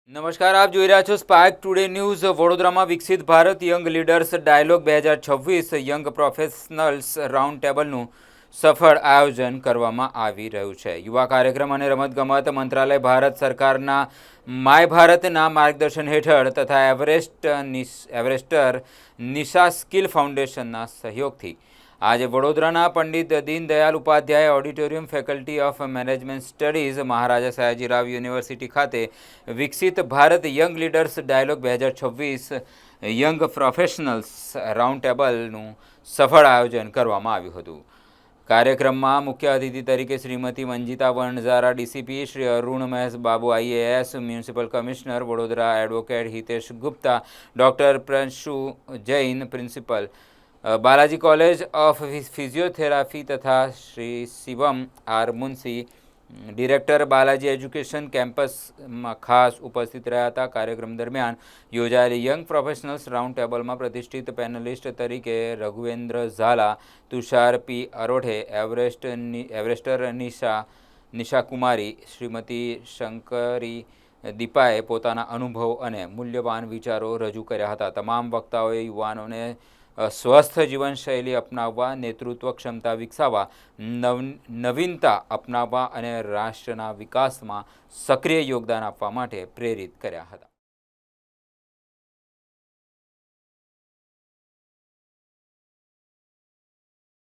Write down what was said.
નમસ્કાર, આપ જોઈ રહ્યા છો સ્પાર્ક ટુડે ન્યૂઝ। વડોદરામાં વિકસિત Bharat young leaders dialogue 2026 young professionals round ટેબલનું સફળ આયોજન કરવામાં આવી રહ્યું છે। યુવા કાર્યક્રમ અને રમતગમત મંત્રાલય, ભારત સરકારના માય ભારતના માર્ગદર્શન હેઠળ તથા એવરેસ્ટર નિશા સ્કિલ ફાઉન્ડેશનના સહયોગથી આજે વડોદરાના Pandit Deendayal Upadhyay auditorium faculty of management studies, Maharaja Sayajirao university ખાતે વિકસિત Bharat young leaders dialogue 2026 young professionals round ટેબલનું સફળ આયોજન કરવામાં આવ્યું હતું। કાર્યક્રમમાં મુખ્ય અતિથિ તરીકે Shrimati Manjita Vanzara DCP, Shri Arun Mahesh Babu IAS, municipal commissioner Vadodara advocate Hitesh Gupta, doctor Pranshu Jain principal, Balaji college of physiotherapy तथा Shri Shivam R Munshi, director Balaji education campus में खास उपस्थित रहा था। कार्यक्रम दरमियान योजाયેલી યંગ પ્રોફેશનલ્સ રાઉન્ડ ટેબલમાં પ્રતિષ્ઠિત પેનલિસ્ટ તરીકે રઘુવેન્દ્ર ઝાલા, તુષાર પી અરોઠે, એવરેસ્ટર નિશા કુમારી, શ્રીમતી શંકરી દીપાએ પોતાના અનુભવ અને મૂલ્યવાન વિચારો રજૂ કર્યા હતા। તમામ વક્તાઓએ યુવાનોને સ્વસ્થ જીવનશૈલી અપનાવવા, નેતૃત્વ ક્ષમતા વિકસાવવા, નવીનતા અપનાવવા અને રાષ્ટ્રના વિકાસમાં સક્રિય યોગદાન આપવા માટે પ્રેરિત કર્યા હતા।